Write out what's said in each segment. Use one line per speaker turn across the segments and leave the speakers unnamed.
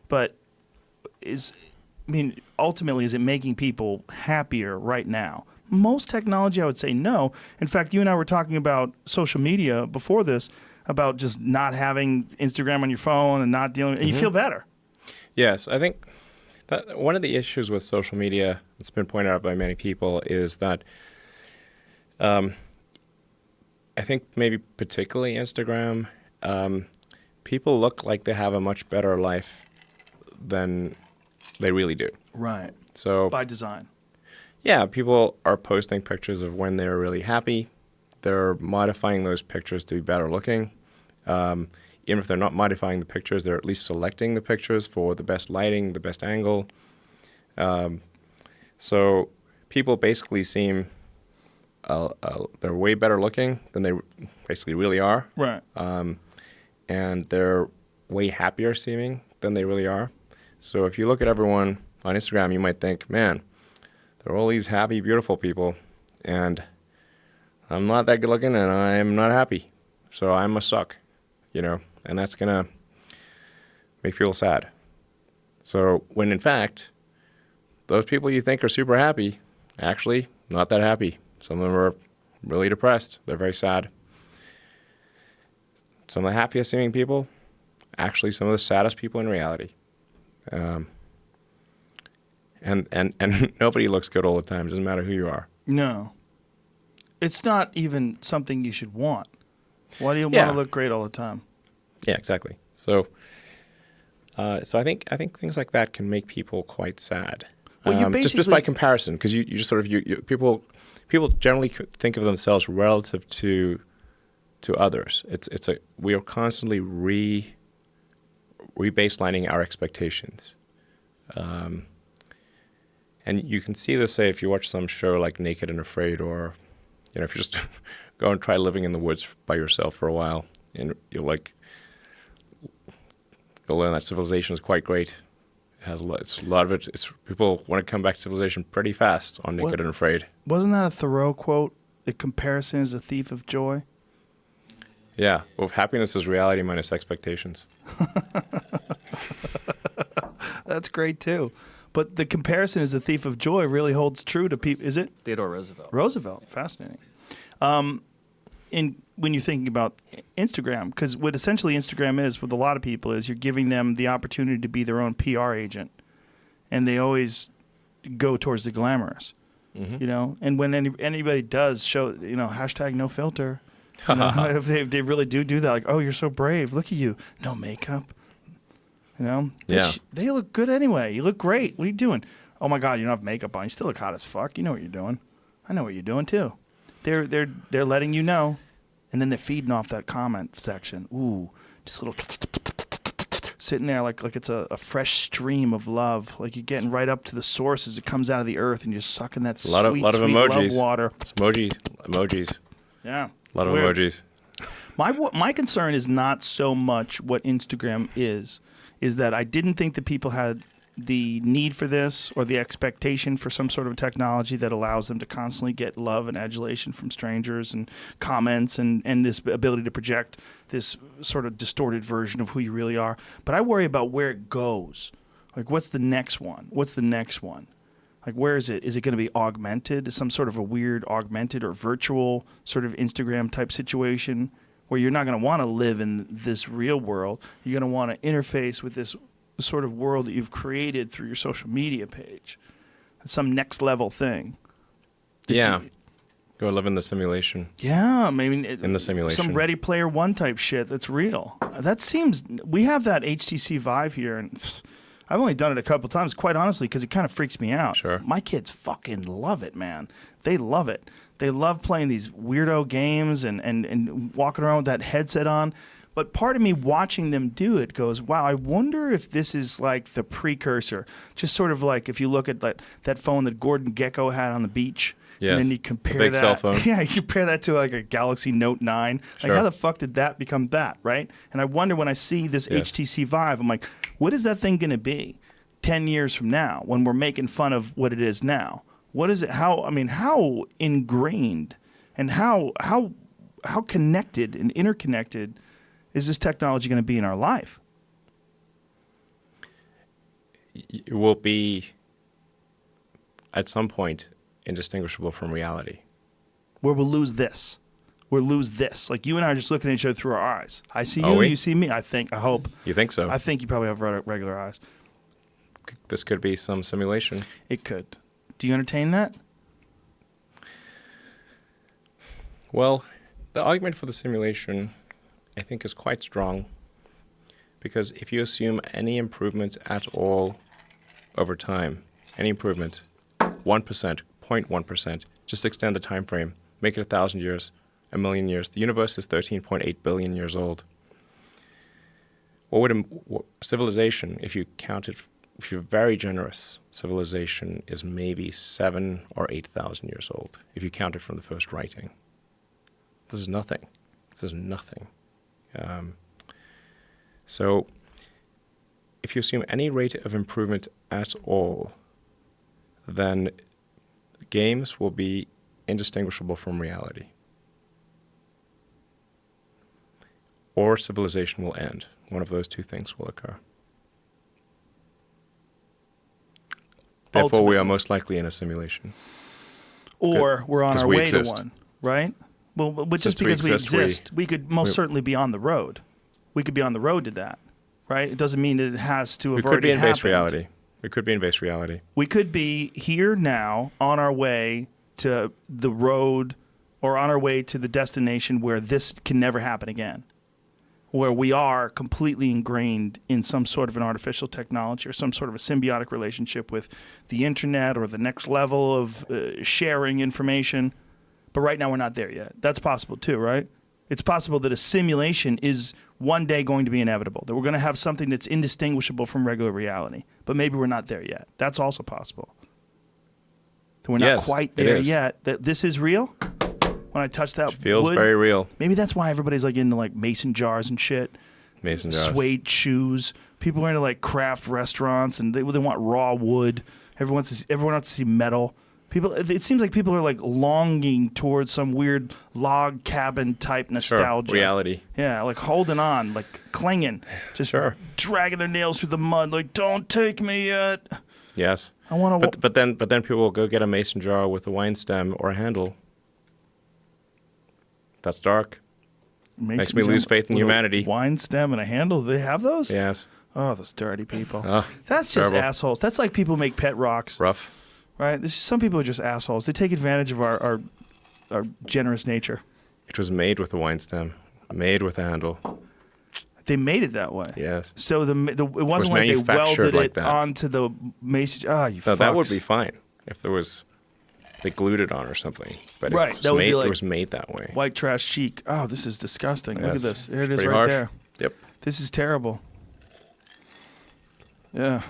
but ultimately, is it making people happier right now? Most technology, I would say no. In fact, you and I were talking about social media before this, about just not having Instagram on your phone and not dealing, and you feel better.
Yes, I think that one of the issues with social media that's been pointed out by many people is that I think maybe particularly Instagram, people look like they have a much better life than they really do.
Right.
So
by design.
Yeah, people are posting pictures of when they're really happy. They're modifying those pictures to be better looking. Even if they're not modifying the pictures, they're at least selecting the pictures for the best lighting, the best angle. So people basically seem they're way better looking than they basically really are.
Right.
And they're way happier seeming than they really are. So if you look at everyone on Instagram, you might think, man, there are all these happy, beautiful people, and I'm not that good looking, and I'm not happy. So I must suck, and that's going to make people sad. So when in fact, those people you think are super happy, actually not that happy. Some of them are really depressed. They're very sad. Some of the happiest seeming people, actually some of the saddest people in reality. And nobody looks good all the time. It doesn't matter who you are. No.
It's not even something you should want. Why do you want to look great all the time?
Yeah, exactly. So I think things like that can make people quite sad.
Well,
just by comparison, because you just sort of people generally think of themselves relative to others. We are constantly rebaselining our expectations. And you can see this, say, if you watch some show like Naked and Afraid, or if you just go and try living in the woods by yourself for a while, and you'll learn that civilization is quite great. It has a lot of it. People want to come back to civilization pretty fast on Naked and Afraid.
Wasn't that a Thoreau quote? The comparison is a thief of joy.
Yeah. Well, happiness is reality minus expectations.
That's great too. But the comparison is a thief of joy really holds true to people. Is it?
Theodore Roosevelt.
Roosevelt. Fascinating. When you're thinking about Instagram, because what essentially Instagram is with a lot of people is you're giving them the opportunity to be their own PR agent. And they always go towards the glamorous, And when anybody does show, hashtag no filter, if they really do that, like, oh, you're so brave. Look at you. No makeup.
Yeah.
They look good anyway. You look great. What are you doing? Oh my God, you don't have makeup on. You still look hot as fuck. You know what you're doing. I know what you're doing too. They're letting you know, and then they're feeding off that comment section. Ooh, just a little sitting there like it's a fresh stream of love. Like you're getting right up to the source as it comes out of the earth, and you're sucking that sweet
emojis.
Love water.
Emojis.
Yeah.
A lot of emojis.
My concern is not so much what Instagram is that I didn't think that people had the need for this or the expectation for some sort of technology that allows them to constantly get love and adulation from strangers and comments and this ability to project this sort of distorted version of who you really are. But I worry about where it goes. Like, what's the next one? Like, where is it? Is it going to be augmented? Some sort of a weird augmented or virtual sort of Instagram type situation where you're not going to want to live in this real world. You're going to want to interface with this sort of world that you've created through your social media page. It's some next level thing.
Go live in the simulation.
Yeah, maybe
in the simulation.
Some Ready Player One type shit that's real. That seems, we have that HTC Vive here, and I've only done it a couple times, quite honestly, because it kind of freaks me out.
Sure.
My kids fucking love it, man. They love it. They love playing these weirdo games and walking around with that headset on. But part of me watching them do it goes, wow, I wonder if this is like the precursor. Just sort of like if you look at that phone that Gordon Gekko had on the beach.
Yes.
And then you compare
the big
that.
Cell phone.
Yeah, you compare that to like a Galaxy Note 9.
Sure.
Like, how the fuck did that become that, right? And I wonder when I see this HTC Vive, I'm like, what is that thing going to be 10 years from now when we're making fun of what it is now? What is it? How ingrained and how connected and interconnected is this technology going to be in our life?
it will be at some point indistinguishable from reality.
Where we'll lose this. We'll lose this. Like you and I are just looking at each other through our eyes. I see
Are
you,
we?
you see me. I think. I hope.
You think so?
I think you probably have regular eyes.
This could be some simulation.
It could. Do you entertain that?
Well, the argument for the simulation, I think, is quite strong, because if you assume any improvement at all over time, any improvement, 1%, 0.1%, just extend the time frame, make it 1,000 years, 1,000,000 years. The universe is 13.8 billion years old. What would civilization, if you count it, if you're very generous, civilization is maybe 7,000 or 8,000 years old, if you count it from the first writing. This is nothing. This is nothing. So if you assume any rate of improvement at all, then games will be indistinguishable from reality. Or civilization will end. One of those two things will occur. Therefore, we are most likely in a simulation.
Or we're on
'Cause
our
we
way
exist.
to one, right? Well, but just
Since we
because we
exist,
exist, we could most
we-
certainly be on the road. We could be on the road to that, right? It doesn't mean that it has to have
We could
already
be in base
happened.
reality. We could be in base reality.
We could be here now on our way to the road or on our way to the destination where this can never happen again, where we are completely ingrained in some sort of an artificial technology or some sort of a symbiotic relationship with the internet or the next level of sharing information. But right now we're not there yet. That's possible too, right? It's possible that a simulation is one day going to be inevitable, that we're going to have something that's indistinguishable from regular reality. But maybe we're not there yet. That's also possible. That we're not
Yes,
quite
it
there
is.
yet. That this is real. When I touch that
It feels
wood,
very real.
maybe that's why everybody's like into like mason jars and shit.
Mason jars.
Suede shoes. People are into like craft restaurants and they want raw wood. Everyone wants to see metal. People, it seems like people are like longing towards some weird log cabin type nostalgia.
Sure, reality.
Yeah, like holding on, like clinging, just
Sure.
dragging their nails through the mud, like don't take me yet.
Yes.
I want to.
But then people will go get a mason jar with a wine stem or a handle. That's dark. Makes me lose faith in humanity.
Wine stem and a handle. Do they have those?
Yes.
Oh, those dirty people.
Oh,
That's just
terrible.
assholes. That's like people make pet rocks,
Rough.
right? Some people are just assholes. They take advantage of our generous nature.
It was made with a wine stem, made with a handle.
They made it that way.
Yes.
So it wasn't like they
manufactured
welded
like
it
that.
onto the mason. Ah, you
No, that would
fucks.
be fine if there was, they glued it on or something. But
Right,
it was,
that would be
made,
like
it was made that way.
White trash chic. Oh, this is disgusting. Look at
Yes.
this. Here it is
Pretty
right
harsh.
there.
Yep.
This is terrible. Yeah.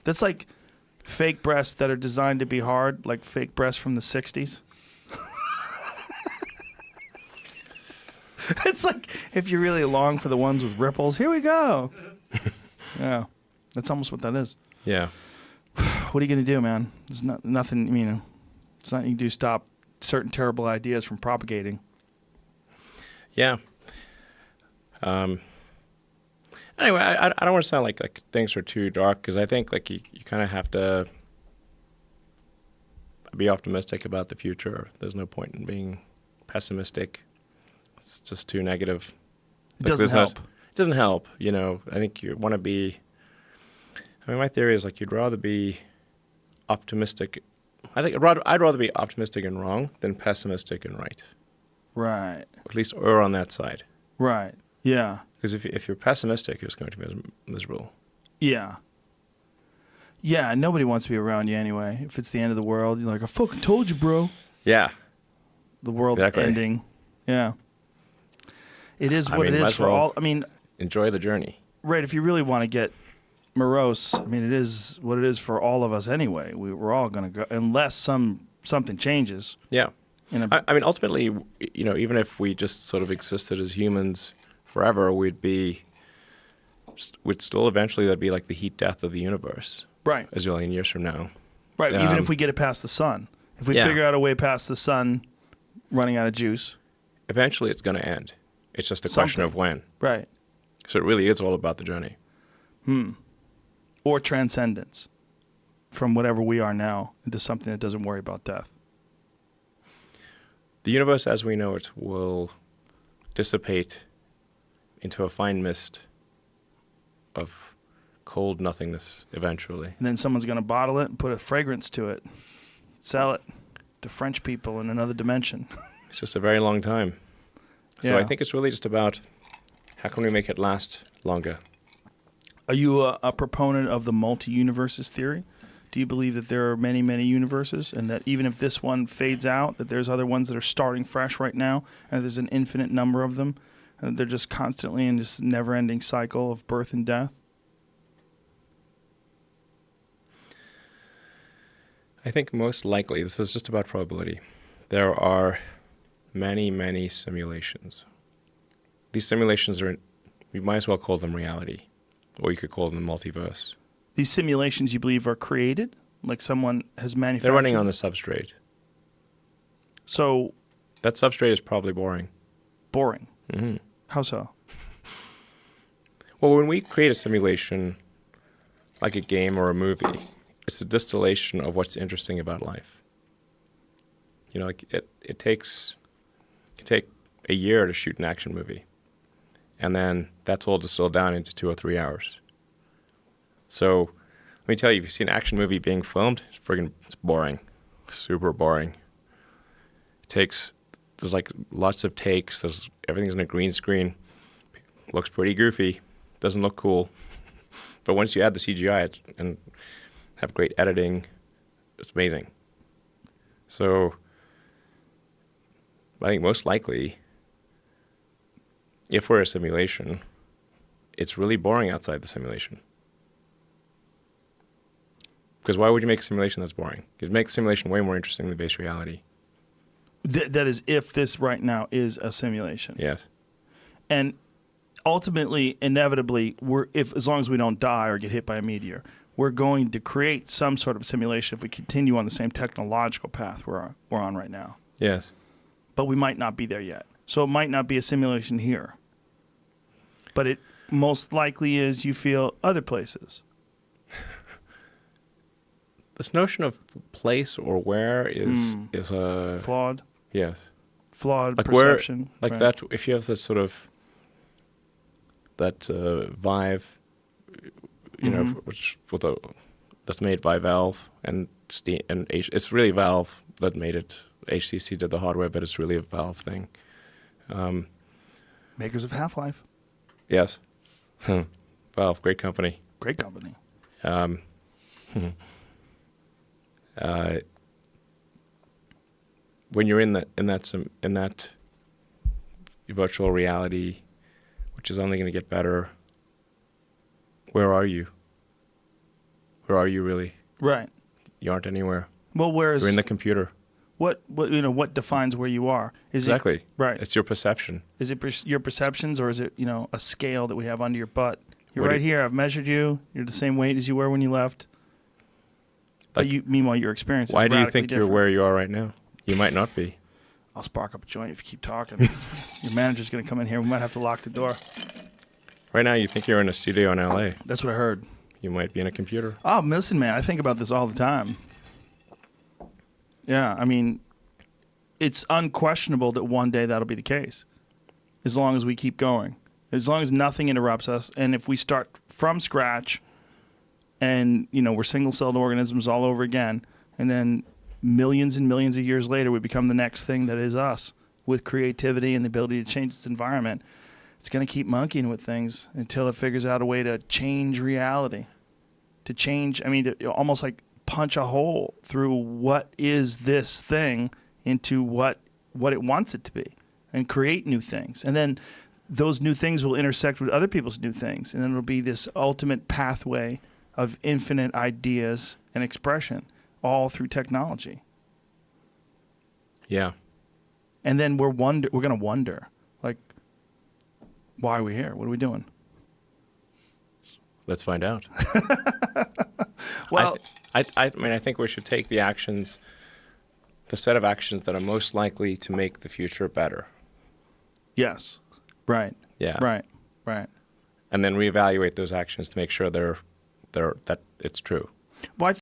That's like fake breasts that are designed to be hard, like fake breasts from the 60s. It's like if you really long for the ones with ripples, here we go. Yeah. That's almost what that is.
Yeah.
What are you going to do, man? There's nothing, it's nothing you can do to stop certain terrible ideas from propagating.
Yeah. Anyway, I don't want to sound like things are too dark, because I think like you kind of have to be optimistic about the future. There's no point in being pessimistic. It's just too negative.
It doesn't help.
It doesn't help. I think you want to be. My theory is like you'd rather be optimistic. I'd rather be optimistic and wrong than pessimistic and right.
Right.
At least err on that side.
Right. Yeah.
Because if you're pessimistic, it's going to be miserable.
Yeah. Yeah, nobody wants to be around you anyway. If it's the end of the world, you're like, I fucking told you, bro.
Yeah.
The world's
Exactly.
ending. Yeah. It is
I
what
mean,
it
might
is
as
for
well
all.
Enjoy the journey.
Right, if you really want to get morose, it is what it is for all of us anyway. We're all going to go, unless something changes.
Yeah.
I
Ultimately, even if we just sort of existed as humans forever, we'd still eventually, that'd be like the heat death of the universe.
Right.
A zillion years from now.
Right, even if we get it past the sun. If we figure out a way past the sun running out of juice.
Eventually it's going to end. It's just a question of when.
Right.
So it really is all about the journey.
or transcendence from whatever we are now into something that doesn't worry about death.
The universe as we know it will dissipate into a fine mist of cold nothingness eventually.
And then someone's going to bottle it and put a fragrance to it, sell it to French people in another dimension.
It's just a very long time. So
Yeah.
I think it's really just about how can we make it last longer?
Are you a proponent of the multi-universes theory? Do you believe that there are many, many universes, and that even if this one fades out, that there's other ones that are starting fresh right now, and there's an infinite number of them, and they're just constantly in this never-ending cycle of birth and death?
I think most likely, this is just about probability, there are many, many simulations. These simulations are, we might as well call them reality, or you could call them the multiverse.
These simulations, you believe, are created? Like someone has manufactured?
They're running on the substrate.
So
That substrate is probably boring.
boring.
Mm-hmm.
How so?
Well, when we create a simulation, like a game or a movie, it's a distillation of what's interesting about life. You know, like it can take a year to shoot an action movie, and then that's all distilled down into 2 or 3 hours. So let me tell you, if you see an action movie being filmed, it's boring, super boring. There's like lots of takes. Everything's in a green screen. Looks pretty goofy. Doesn't look cool. But once you add the CGI and have great editing, it's amazing. So I think most likely, if we're a simulation, it's really boring outside the simulation. Because why would you make a simulation that's boring? You'd make the simulation way more interesting than base reality.
That is, if this right now is a simulation.
Yes.
And ultimately, inevitably, as long as we don't die or get hit by a meteor, we're going to create some sort of simulation if we continue on the same technological path we're on right now.
Yes.
But we might not be there yet. So it might not be a simulation here. But it most likely is, you feel, other places.
This notion of place or where is a
Flawed.
yes.
Flawed
Like
perception.
like
right.
that. If you have this sort of Vive, you know, that's made by Valve and Steam and it's really Valve that made it. HTC did the hardware, but it's really a Valve thing.
Makers of Half-Life.
Yes. Valve, great company.
Great company.
When you're in that virtual reality, which is only going to get better, where are you? Where are you really?
Right.
You aren't anywhere.
Well, whereas
You're in the computer.
what defines where you are? Is
Exactly.
It, right.
It's your perception.
Is it your perceptions, or is it a scale that we have under your butt? You're
What do
right here. I've measured you. You're the same weight as you were when you left. But meanwhile, your experience is
Why do you
radically
think
different.
you're where you are right now? You might not be.
I'll spark up a joint if you keep talking. Your manager's going to come in here. We might have to lock the door.
Right now, you think you're in a studio in LA.
That's what I heard.
You might be in a computer.
Oh, listen, man. I think about this all the time. Yeah, I mean, it's unquestionable that one day that'll be the case. As long as we keep going. As long as nothing interrupts us. And if we start from scratch and, we're single-celled organisms all over again, and then millions and millions of years later we become the next thing that is us with creativity and the ability to change its environment, it's going to keep monkeying with things until it figures out a way to change reality. To change, to almost like punch a hole through what is this thing into what it wants it to be and create new things. And then those new things will intersect with other people's new things. And then it'll be this ultimate pathway of infinite ideas and expression, all through technology.
Yeah.
And then we're going to wonder, like, why are we here? What are we doing?
Let's find out.
Well,
I think we should take the set of actions that are most likely to make the future better.
yes. Right.
Yeah.
Right. Right.
And then reevaluate those actions to make sure they're that it's true.
Well,